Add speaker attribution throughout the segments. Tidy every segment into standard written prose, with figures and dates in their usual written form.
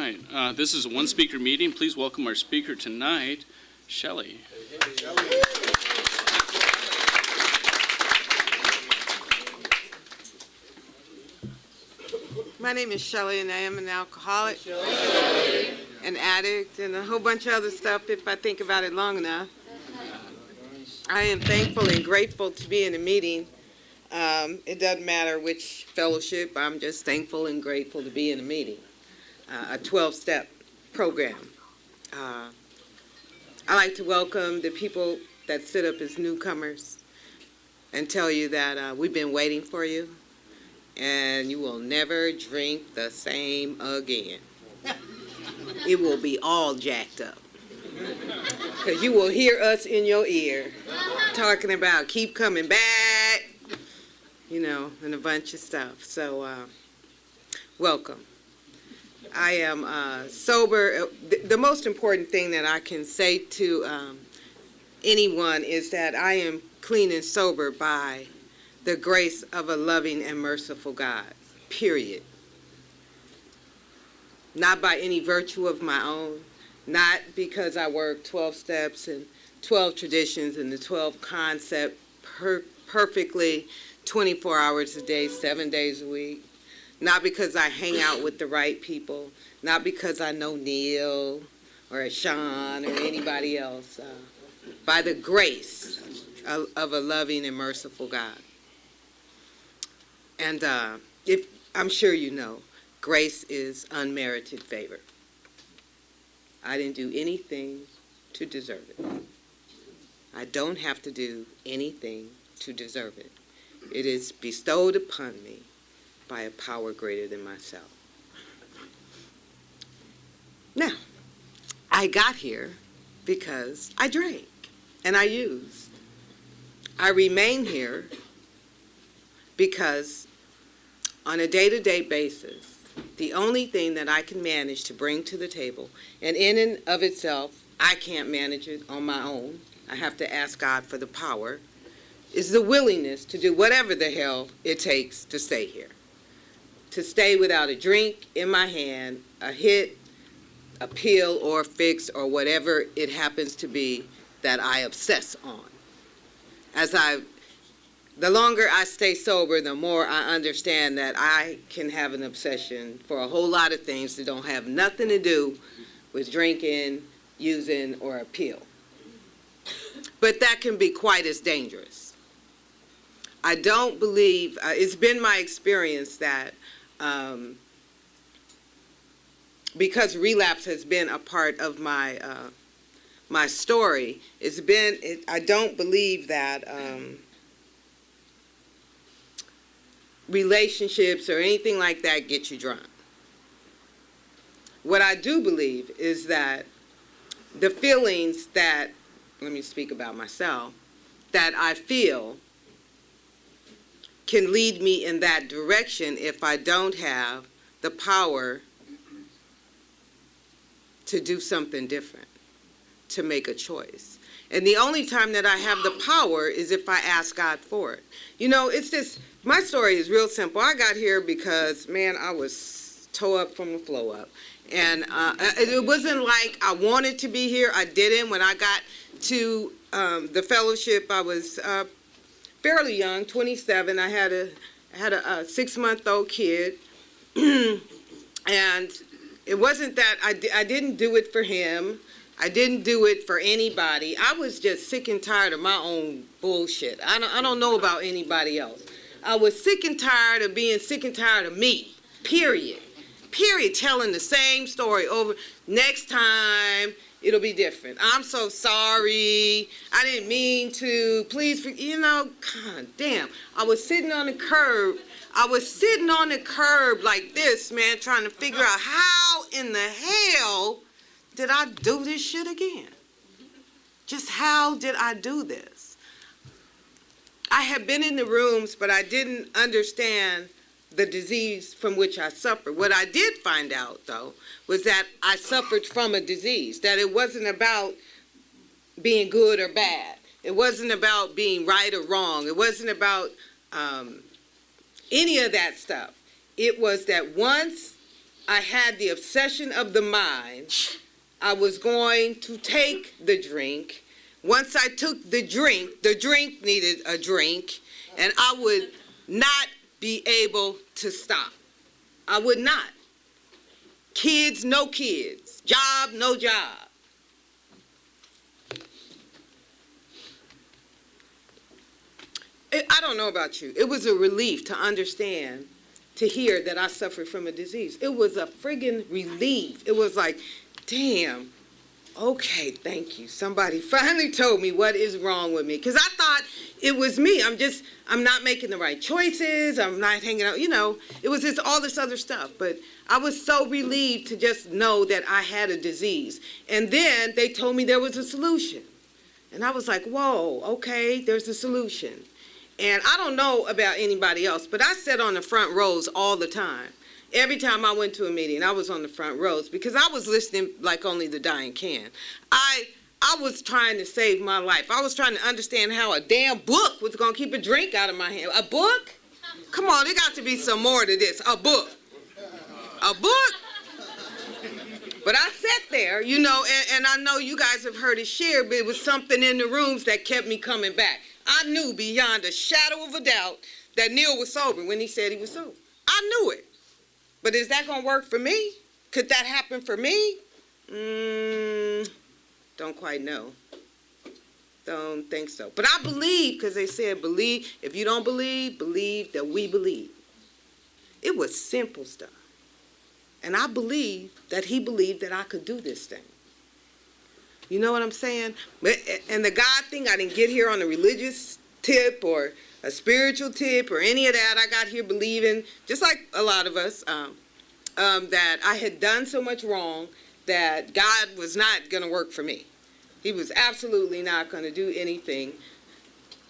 Speaker 1: right. This is a one-speaker meeting. Please welcome our speaker tonight, Schelly.
Speaker 2: My name is Schelly, and I am an alcoholic, an addict, and a whole bunch of other stuff if I think about it long enough. I am thankful and grateful to be in a meeting. It doesn't matter which fellowship. I'm just thankful and grateful to be in a meeting, a 12-step program. I like to welcome the people that sit up as newcomers and tell you that we've been waiting for you, and you will never drink the same again. It will be all jacked up, because you will hear us in your ear talking about keep coming back, you know, and a bunch of stuff. So welcome. I am sober. The most important thing that I can say to anyone is that I am clean and sober by the grace of a loving and merciful God, period. Not by any virtue of my own, not because I work 12 steps and 12 traditions and the 12 concept perfectly 24 hours a day, 7 days a week. Not because I hang out with the right people, not because I know Neil or Sean or anybody else. By the grace of a loving and merciful God. And if I'm sure you know, grace is unmerited favor. I didn't do anything to deserve it. I don't have to do anything to deserve it. It is bestowed upon me by a power greater than myself. Now, I got here because I drank and I used. I remain here because on a day-to-day basis, the only thing that I can manage to bring to the table, and in and of itself, I can't manage it on my own, I have to ask God for the power, is the willingness to do whatever the hell it takes to stay here. To stay without a drink in my hand, a hit, a pill or a fix or whatever it happens to be that I obsess on. The longer I stay sober, the more I understand that I can have an obsession for a whole lot of things that don't have nothing to do with drinking, using, or a pill. But that can be quite as dangerous. I don't believe, it's been my experience that because relapse has been a part of my my story, I don't believe that relationships or anything like that get you drunk. What I do believe is that the feelings that, let me speak about myself, that I feel can lead me in that direction if I don't have the power to do something different, to make a choice. And the only time that I have the power is if I ask God for it. You know, it's just, my story is real simple. I got here because, man, I was toe up from the flow up. And it wasn't like I wanted to be here. I didn't. When I got to the fellowship, I was fairly young, 27. I had a 6-month-old kid. And it wasn't that I didn't do it for him. I didn't do it for anybody. I was just sick and tired of my own bullshit. I don't know about anybody else. I was sick and tired of being sick and tired of me, period. Period, telling the same story over. Next time, it'll be different. I'm so sorry. I didn't mean to. Please, you know, God damn. I was sitting on the curb. I was sitting on the curb like this, man, trying to figure out how in the hell did I do this shit again? Just how did I do this? I had been in the rooms, but I didn't understand the disease from which I suffered. What I did find out, though, was that I suffered from a disease, that it wasn't about being good or bad. It wasn't about being right or wrong. It wasn't about any of that stuff. It was that once I had the obsession of the mind. I was going to take the drink. Once I took the drink needed a drink, and I would not be able to stop. I would not. Kids, no kids. Job, no job. I don't know about you. It was a relief to understand, to hear that I suffered from a disease. It was a friggin' relief. It was like, damn, okay, thank you. Somebody finally told me what is wrong with me. Because I thought it was me. I'm not making the right choices. I'm not hanging out, It was just all this other stuff. But I was so relieved to just know that I had a disease. And then they told me there was a solution. And I was like, whoa, okay, there's a solution. And I don't know about anybody else, but I sat on the front rows all the time. Every time I went to a meeting, I was on the front rows because I was listening like only the dying can. I was trying to save my life. I was trying to understand how a damn book was going to keep a drink out of my hand. A book? Come on, there got to be some more to this. A book. A book? But I sat there, and I know you guys have heard it shared, but it was something in the rooms that kept me coming back. I knew beyond a shadow of a doubt that Neil was sober when he said he was sober. I knew it. But is that going to work for me? Could that happen for me? Don't quite know. Don't think so. But I believe, because they said believe. If you don't believe, believe that we believe. It was simple stuff. And I believe that he believed that I could do this thing. You know what I'm saying? And the God thing, I didn't get here on a religious tip or a spiritual tip or any of that. I got here believing, just like a lot of us, that I had done so much wrong that God was not going to work for me. He was absolutely not going to do anything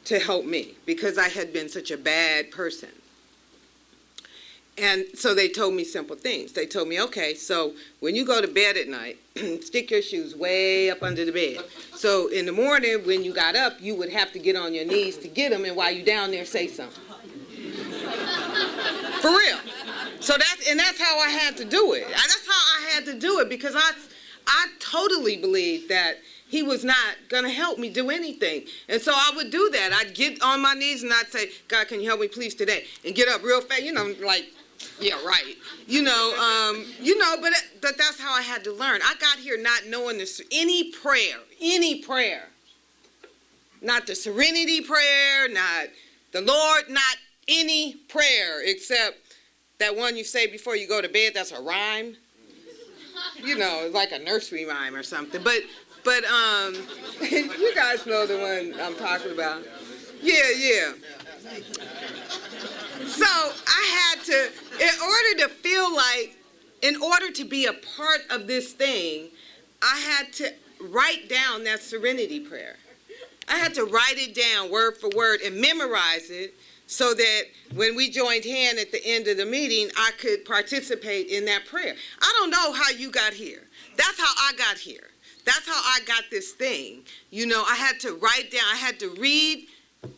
Speaker 2: to help me because I had been such a bad person. And so they told me simple things. They told me, okay, so when you go to bed at night, stick your shoes way up under the bed. So in the morning, when you got up, you would have to get on your knees to get them, and while you're down there, say something. For real. So that's how I had to do it. That's how I had to do it because I totally believed that he was not going to help me do anything. And so I would do that. I'd get on my knees and I'd say, God, can you help me please today? And get up real fast, like, yeah, right. But that's how I had to learn. I got here not knowing any prayer. Not the serenity prayer, not the Lord, not any prayer except that one you say before you go to bed. That's a rhyme. It's like a nursery rhyme or something. But you guys know the one I'm talking about. Yeah. So I had to, in order to be a part of this thing, I had to write down that serenity prayer. I had to write it down word for word and memorize it so that when we joined hands at the end of the meeting, I could participate in that prayer. I don't know how you got here. That's how I got here. That's how I got this thing. I had to write down, I had to read.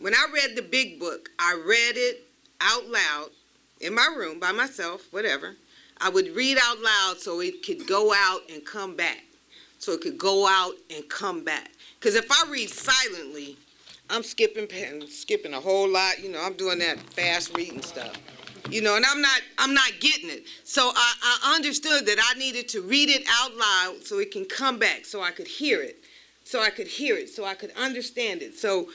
Speaker 2: When I read the big book, I read it out loud in my room by myself, whatever. I would read out loud so it could go out and come back. So it could go out and come back. Because if I read silently, I'm skipping a whole lot. I'm doing that fast reading stuff. And I'm not getting it. So I understood that I needed to read it out loud so it can come back, so I could hear it. So I could understand it, so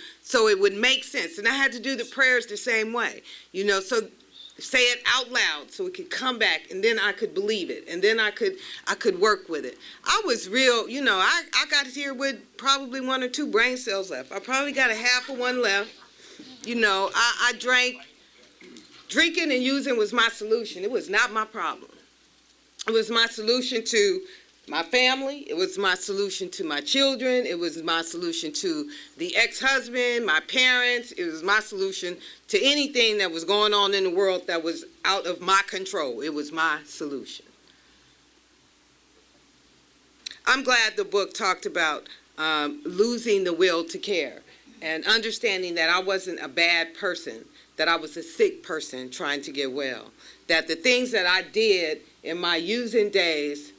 Speaker 2: it would make sense. And I had to do the prayers the same way, so say it out loud so it could come back, and then I could believe it, and then I could work with it. I was real, I got here with probably 1 or 2 brain cells left. I probably got a half of one left. I drank. Drinking and using was my solution. It was not my problem. It was my solution to my family. It was my solution to my children. It was my solution to the ex-husband, my parents. It was my solution to anything that was going on in the world that was out of my control. It was my solution. I'm glad the book talked about losing the will to care and understanding that I wasn't a bad person, that I was a sick person trying to get well, that the things that I did in my using days,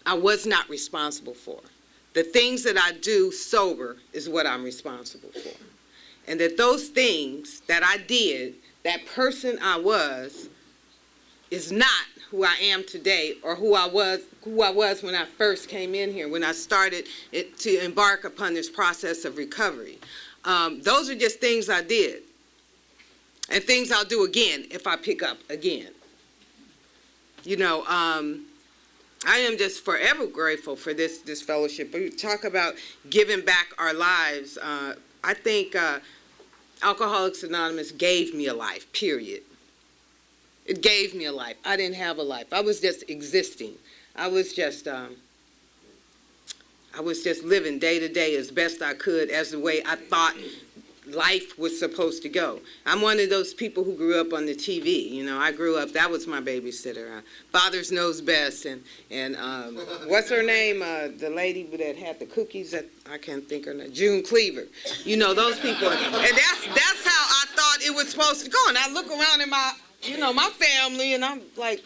Speaker 2: I was not responsible for. The things that I do sober is what I'm responsible for. And that those things that I did, that person I was, is not who I am today or who I was when I first came in here, when I started to embark upon this process of recovery. Those are just things I did and things I'll do again if I pick up again. You know, I am just forever grateful for this fellowship. We talk about giving back our lives. I think Alcoholics Anonymous gave me a life, period. It gave me a life. I didn't have a life. I was just existing. I was just living day to day as best I could as the way I thought life was supposed to go. I'm one of those people who grew up on the TV. You know, I grew up, that was my babysitter. Fathers Knows Best. And what's her name? The lady that had the cookies, that I can't think her name, June Cleaver. You know, those people. And that's how I thought it was supposed to go. And I look around in my family, and I'm like,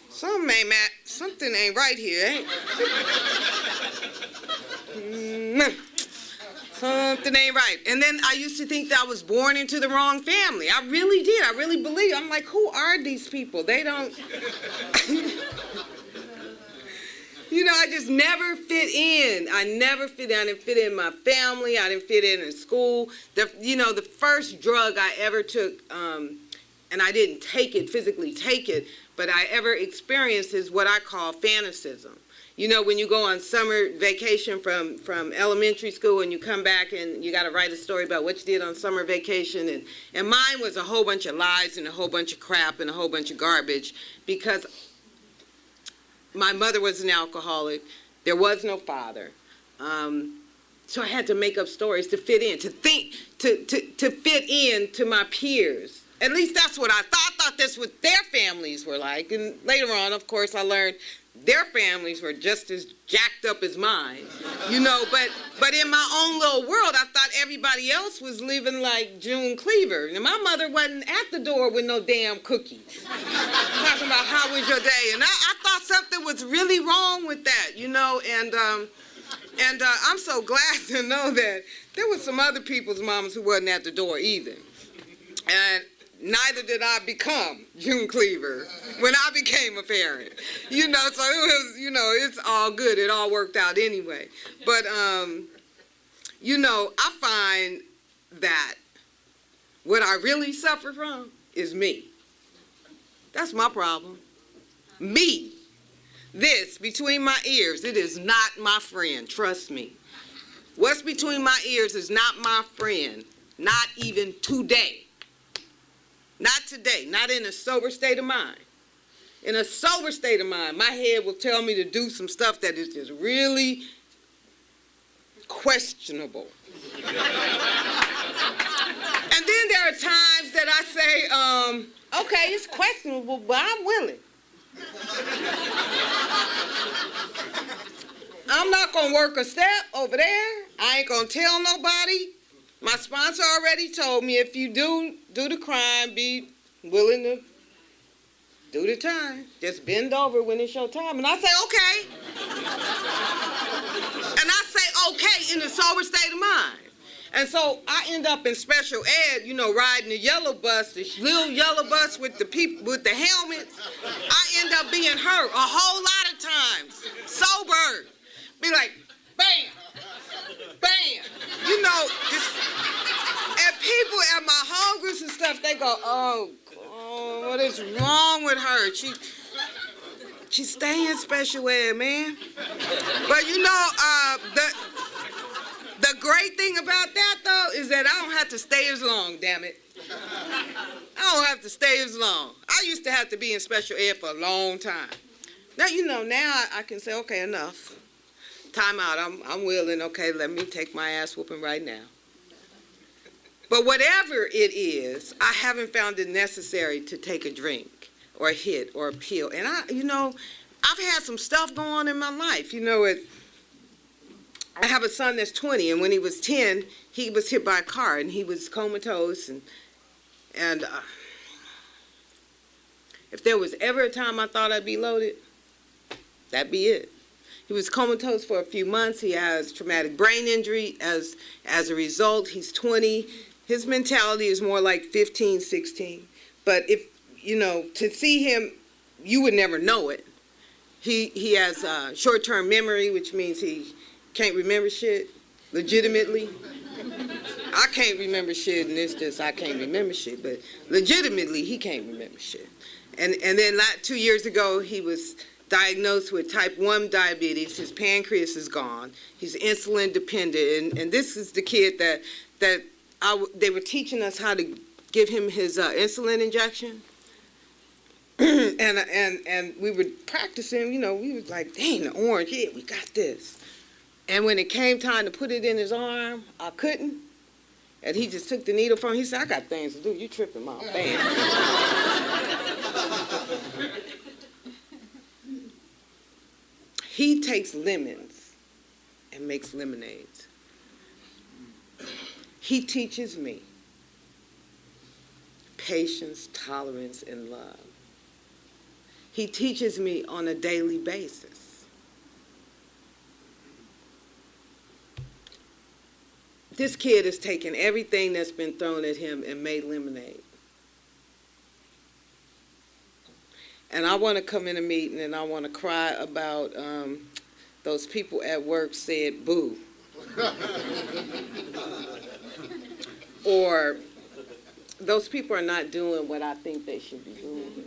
Speaker 2: something ain't right here, something ain't right. And then I used to think that I was born into the wrong family. I really did. I really believed. I'm like, who are these people? They don't, you know, I just never fit in. I never fit in. I didn't fit in my family. I didn't fit in school. The first drug I ever took, and I didn't physically take it, but I ever experienced is what I call fanaticism. You know, when you go on summer vacation from elementary school and you come back and you got to write a story about what you did on summer vacation, and mine was a whole bunch of lies and a whole bunch of crap and a whole bunch of garbage, because my mother was an alcoholic, there was no father, so I had to make up stories to fit in, to fit in to my peers. At least that's what I thought. I thought that's what their families were like. And later on, of course, I learned their families were just as jacked up as mine. You know, but in my own little world, I thought everybody else was living like June Cleaver. And my mother wasn't at the door with no damn cookies. Talking about how was your day. And I thought something was really wrong with that, you know. And I'm so glad to know that there were some other people's mamas who wasn't at the door either. And neither did I become June Cleaver when I became a parent. You know, so it was, you know, it's all good. It all worked out anyway. But, you know, I find that what I really suffer from is me. That's my problem. Me. This between my ears, it is not my friend. Trust me. What's between my ears is not my friend. Not even today. Not today, not in a sober state of mind. In a sober state of mind, my head will tell me to do some stuff that is just really questionable. And then there are times that I say, okay, it's questionable, but I'm willing. I'm not going to work a step over there. I ain't going to tell nobody. My sponsor already told me if you do the crime, be willing to do the time. Just bend over when it's your time. And I say, okay. And I say, okay, in a sober state of mind. And so I end up in special ed, you know, riding the yellow bus, the little yellow bus with the people with the helmets. I end up being hurt a whole lot of times, sober. Be like, bam. Bam! You know, and people at my home groups and stuff, they go, oh, what is wrong with her? She's staying special ed, man. But you know, the great thing about that, though, is that I don't have to stay as long, damn it. I don't have to stay as long. I used to have to be in special ed for a long time. Now, you know, now I can say, okay, enough. Time out, I'm willing, okay, let me take my ass whooping right now. But whatever it is, I haven't found it necessary to take a drink or a hit or a pill. And you know, I've had some stuff going on in my life. You know, I have a son that's 20, and when he was 10, he was hit by a car, and he was comatose, and if there was ever a time I thought I'd be loaded, that'd be it. He was comatose for a few months. He has traumatic brain injury. As a result, he's 20. His mentality is more like 15, 16. But if, to see him, you would never know it. He has short-term memory, which means he can't remember shit, legitimately. I can't remember shit, and it's just I can't remember shit. But legitimately, he can't remember shit. And then 2 years ago, he was diagnosed with type 1 diabetes. His pancreas is gone. He's insulin dependent. And this is the kid that they were teaching us how to give him his insulin injection. and we were practicing, we was like, dang, the orange, yeah, we got this. And when it came time to put it in his arm, I couldn't. And he just took the needle from him. He said, I got things to do. You tripping, Mom. Bam. He takes lemons and makes lemonades. He teaches me patience, tolerance, and love. He teaches me on a daily basis. This kid has taken everything that's been thrown at him and made lemonade. And I want to come in a meeting and I want to cry about those people at work said boo. Or those people are not doing what I think they should be doing.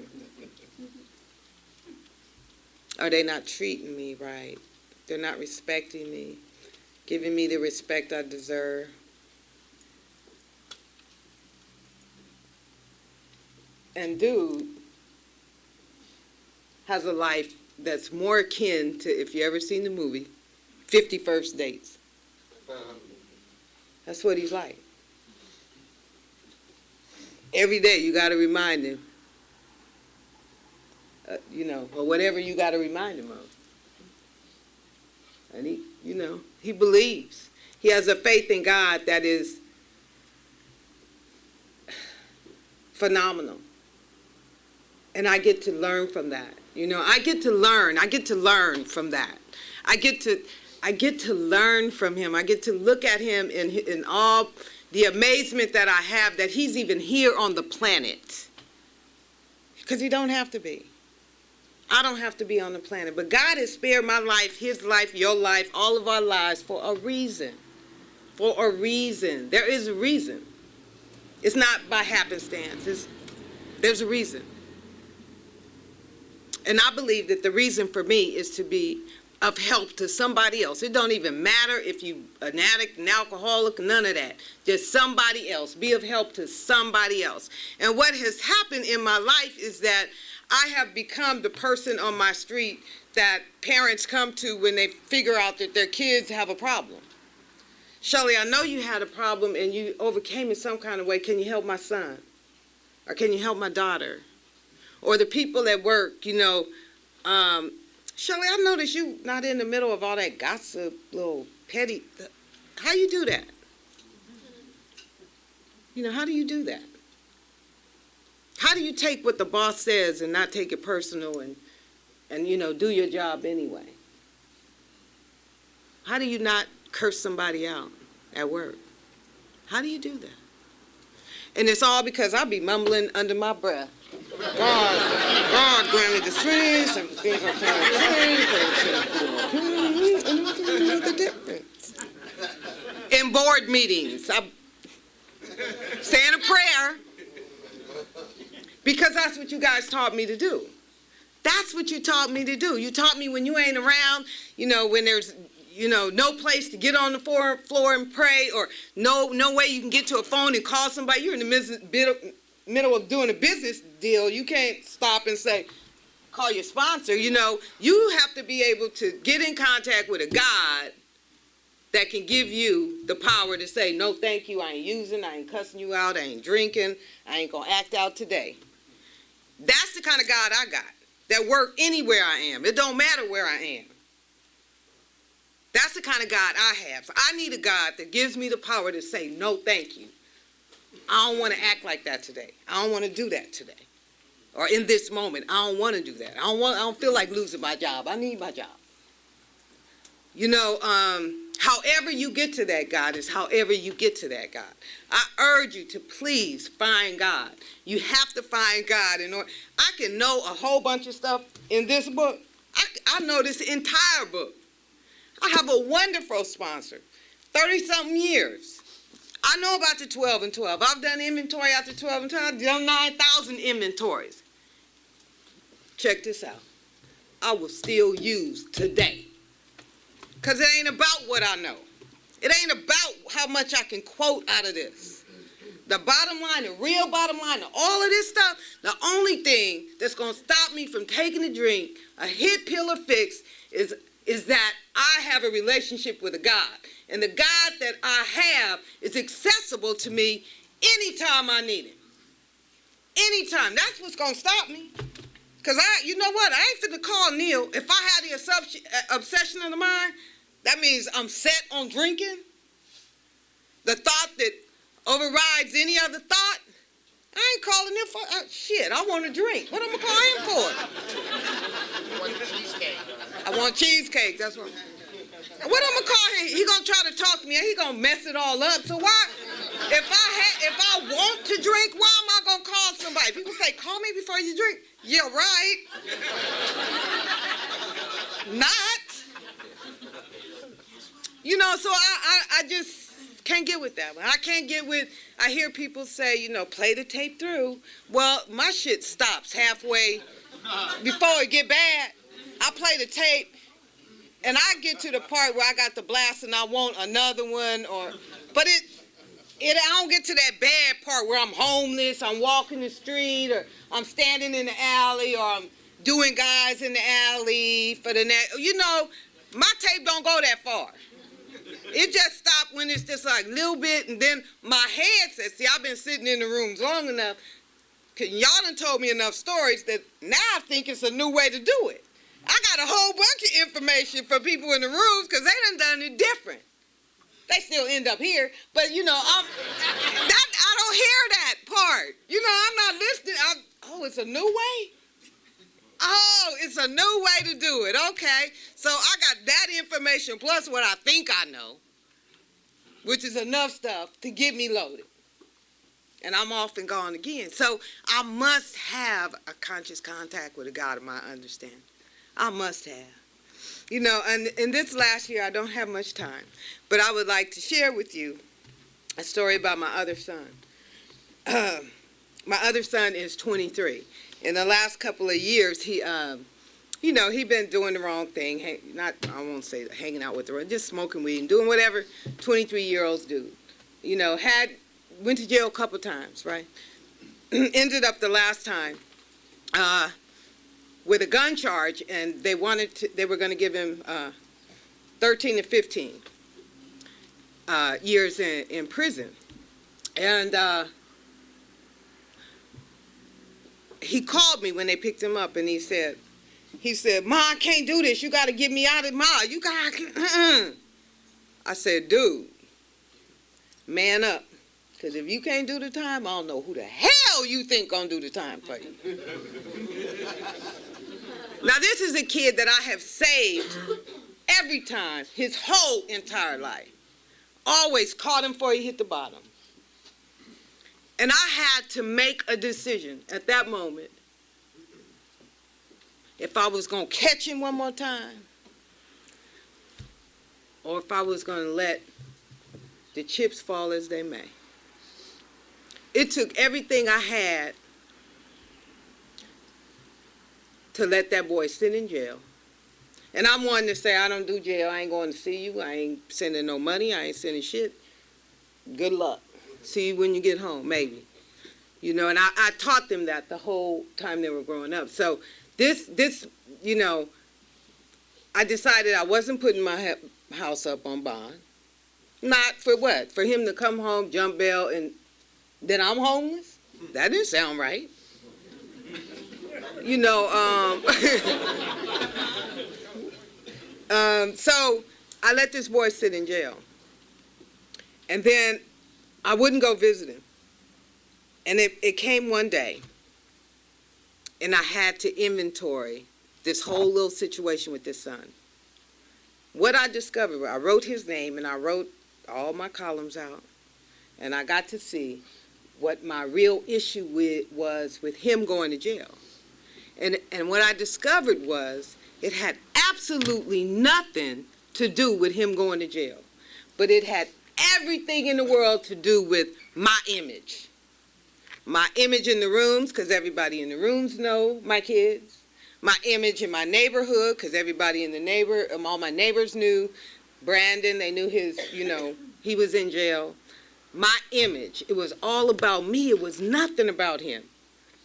Speaker 2: Are they not treating me right? They're not respecting me, giving me the respect I deserve. And dude has a life that's more akin to, if you ever seen the movie, 50 First Dates. That's what he's like. Every day you got to remind him, or whatever you got to remind him of. And he believes. He has a faith in God that is phenomenal. And I get to learn from that. I get to learn from that. I get to learn from him. I get to look at him in all the amazement that I have that he's even here on the planet. Because he don't have to be. I don't have to be on the planet. But God has spared my life, his life, your life, all of our lives for a reason. For a reason. There is a reason. It's not by happenstance. There's a reason. And I believe that the reason for me is to be of help to somebody else. It don't even matter if you an addict, an alcoholic, none of that. Just somebody else. Be of help to somebody else. And what has happened in my life is that I have become the person on my street that parents come to when they figure out that their kids have a problem. Schelly, I know you had a problem and you overcame it some kind of way. Can you help my son? Or can you help my daughter? Or the people at work, Schelly, I noticed you not in the middle of all that gossip, little petty. How you do that? How do you do that? How do you take what the boss says and not take it personal and do your job anyway? How do you not curse somebody out at work? How do you do that? And it's all because I'll be mumbling under my breath. God grant me the strength, some things I'm trying to know the difference. In board meetings, I'm saying a prayer because that's what you guys taught me to do. That's what you taught me to do. You taught me when you ain't around, when there's no place to get on the floor and pray, or no way you can get to a phone and call somebody. You're in the middle of doing a business deal. You can't stop and say, call your sponsor. You have to be able to get in contact with a God that can give you the power to say, no, thank you. I ain't using, I ain't cussing you out, I ain't drinking, I ain't going to act out today. That's the kind of God I got that work anywhere I am. It don't matter where I am. That's the kind of God I have. So I need a God that gives me the power to say, no, thank you. I don't want to act like that today. I don't want to do that today. Or in this moment, I don't want to do that. I don't feel like losing my job. I need my job. You know, however you get to that God is however you get to that God. I urge you to please find God. You have to find God in order. I can know a whole bunch of stuff in this book. I know this entire book. I have a wonderful sponsor, 30-something years. I know about the 12 and 12. I've done inventory after 12 and 12. I've done 9,000 inventories. Check this out. I will still use today. Because it ain't about what I know. It ain't about how much I can quote out of this. The bottom line, the real bottom line of all of this stuff, the only thing that's going to stop me from taking a drink, a hit, pill, or fix is that I have a relationship with a God. And the God that I have is accessible to me anytime I need him. Anytime. That's what's going to stop me. Because you know what? I ain't finna call Neil. If I had the obsession of the mind, that means I'm set on drinking. The thought that overrides any other thought. I ain't calling him for shit. I want a drink. What am I calling him for?
Speaker 3: You want cheesecake.
Speaker 2: I want cheesecake. That's what. What I'm gonna call him? He gonna try to talk to me. He gonna mess it all up. So why? If I want to drink, why am I gonna call somebody? People say, call me before you drink. Yeah, right. Not. You know, so I just can't get with that one. I can't get with, I hear people say, you know, play the tape through. Well, my shit stops halfway before it get bad. I play the tape, and I get to the part where I got the blast and I want another one, but I don't get to that bad part where I'm homeless, I'm walking the street, or I'm standing in the alley, or I'm doing guys in the alley for the next, you know, my tape don't go that far. It just stopped when it's just like a little bit, and then my head says, see, I've been sitting in the rooms long enough, because y'all done told me enough stories that now I think it's a new way to do it. I got a whole bunch of information for people in the rooms because they done it different. They still end up here, but you know, I don't hear that part. You know, I'm not listening. Oh, it's a new way? Oh, it's a new way to do it. Okay. So I got that information plus what I think I know, which is enough stuff to get me loaded. And I'm off and gone again. So I must have a conscious contact with a God of my understanding. I must have. You know, and in this last year, I don't have much time, but I would like to share with you a story about my other son. My other son is 23. In the last couple of years, he, you know, he been doing the wrong thing. I won't say hanging out with the wrong, just smoking weed and doing whatever 23-year-olds do. You know, went to jail a couple times, right? Ended up the last time with a gun charge, and they were going to give him 13 to 15 years in prison. And he called me when they picked him up, and he said, Ma, I can't do this. You got to get me out of Ma. You got to, I said, dude, man up. Because if you can't do the time, I don't know who the hell you think gonna do the time for you. Now, this is a kid that I have saved every time, his whole entire life. Always caught him before he hit the bottom. And I had to make a decision at that moment if I was going to catch him one more time or if I was going to let the chips fall as they may. It took everything I had to let that boy sit in jail. And I'm one to say, I don't do jail. I ain't going to see you. I ain't sending no money. I ain't sending shit. Good luck. See you when you get home, maybe. You know, and I taught them that the whole time they were growing up. So this, you know, I decided I wasn't putting my house up on bond. Not for what? For him to come home, jump bail, and then I'm homeless? That didn't sound right. You know, so I let this boy sit in jail. And then I wouldn't go visit him. And it came one day, and I had to inventory this whole little situation with this son. What I discovered, I wrote his name, and I wrote all my columns out, and I got to see what my real issue was with him going to jail. And what I discovered was it had absolutely nothing to do with him going to jail, but it had everything in the world to do with my image. My image in the rooms, because everybody in the rooms know my kids. My image in my neighborhood, because everybody in the all my neighbors knew Brandon. They knew his, he was in jail. My image, it was all about me. It was nothing about him.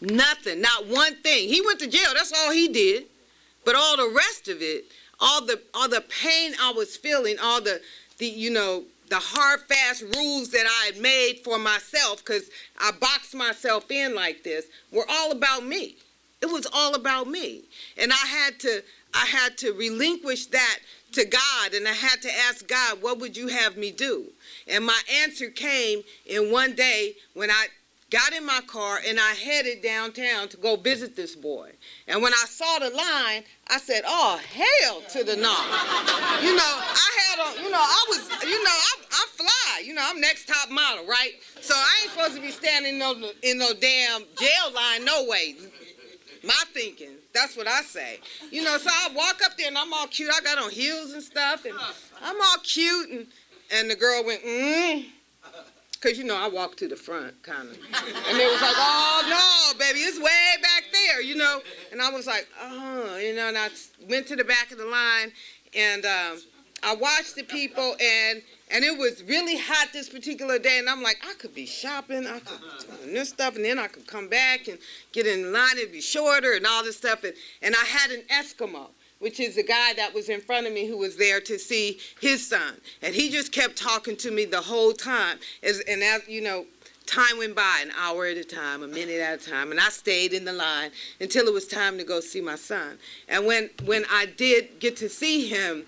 Speaker 2: Nothing, not one thing. He went to jail, that's all he did. But all the rest of it, all the pain I was feeling, all the hard, fast rules that I had made for myself, because I boxed myself in like this, were all about me. It was all about me. And I had to relinquish that to God, and I had to ask God, what would you have me do? And my answer came in one day when I got in my car and I headed downtown to go visit this boy. And when I saw the line, I said, oh, hell to the no. I fly. I'm next top model, right? So I ain't supposed to be standing in no damn jail line, no way. My thinking, that's what I say. So I walk up there and I'm all cute. I got on heels and stuff, and I'm all cute, and the girl went, because, I walked to the front, kind of. And they was like, oh, no, baby, it's way back there, And I was like, and I went to the back of the line, and I watched the people, and it was really hot this particular day, and I'm like, I could be shopping, I could do this stuff, and then I could come back and get in line, it'd be shorter, and all this stuff. And I had an Eskimo, which is the guy that was in front of me who was there to see his son. And he just kept talking to me the whole time. As time went by, an hour at a time, a minute at a time, and I stayed in the line until it was time to go see my son. And when I did get to see him,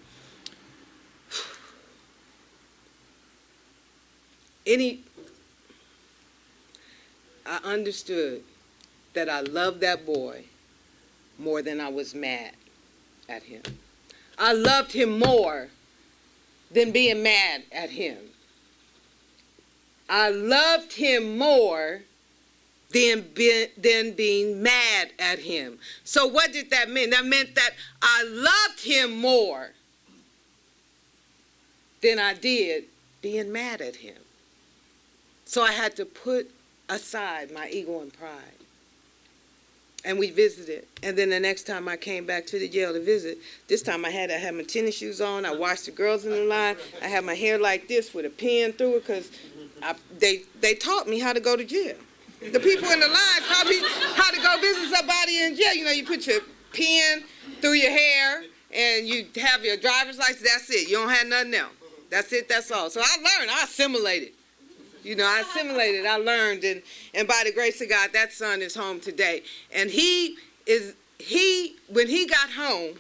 Speaker 2: I understood that I loved that boy more than I was mad at him. I loved him more than being mad at him. I loved him more than being mad at him. So what did that mean? That meant that I loved him more than I did being mad at him. So I had to put aside my ego and pride. And we visited. And then the next time I came back to the jail to visit, this time I had my tennis shoes on. I watched the girls in the line. I had my hair like this with a pin through it, because they taught me how to go to jail. The people in the line taught me how to go visit somebody in jail. You put your pin through your hair, and you have your driver's license. That's it. You don't have nothing else. That's it. That's all. So I learned. I assimilated. I learned, and by the grace of God, that son is home today. And when he got home,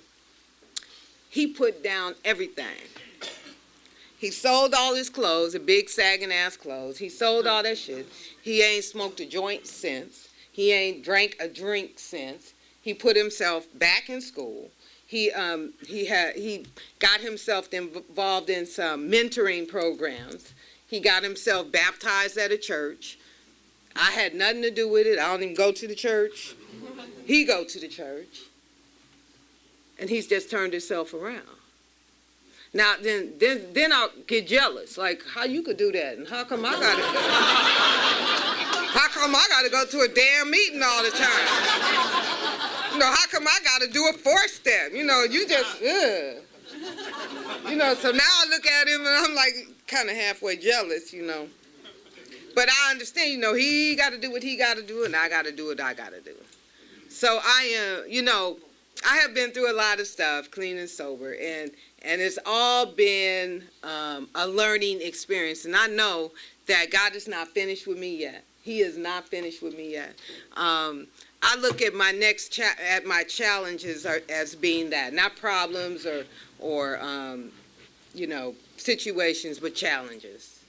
Speaker 2: he put down everything. He sold all his clothes, the big sagging ass clothes. He sold all that shit. He ain't smoked a joint since. He ain't drank a drink since. He put himself back in school. He got himself involved in some mentoring programs. He got himself baptized at a church. I had nothing to do with it. I don't even go to the church. He go to the church. And he's just turned himself around. Now, then I'll get jealous. Like, how you could do that? And how come I gotta go to a damn meeting all the time? How come I gotta do a 4-step? You just, so now I look at him and I'm like, kind of halfway jealous, But I understand, he got to do what he got to do, and I got to do what I got to do. So I have been through a lot of stuff, clean and sober, and it's all been a learning experience. And I know that God is not finished with me yet. He is not finished with me yet. I look at my my challenges as being that, not problems or situations with challenges.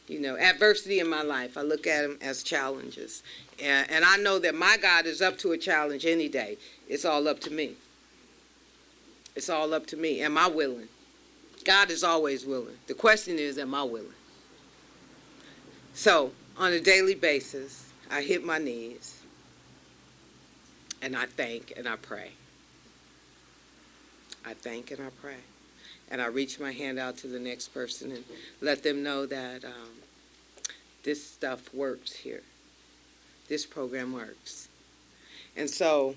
Speaker 2: Adversity in my life, I look at them as challenges. And I know that my God is up to a challenge any day. It's all up to me. It's all up to me. Am I willing? God is always willing. The question is, am I willing? So, on a daily basis, I hit my knees, and I thank and I pray. I thank and I pray. And I reach my hand out to the next person and let them know that this stuff works here. This program works. And so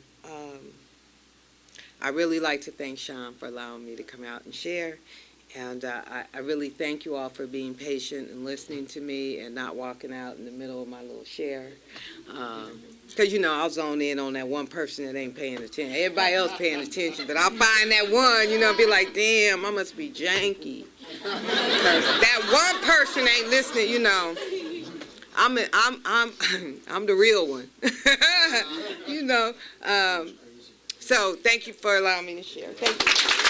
Speaker 2: I really like to thank Sean for allowing me to come out and share. And I really thank you all for being patient and listening to me and not walking out in the middle of my little share. Because, I'll zone in on that one person that ain't paying attention. Everybody else paying attention, but I'll find that one, be like, damn, I must be janky. Because that one person ain't listening, I'm the real one. So thank you for allowing me to share. Thank you.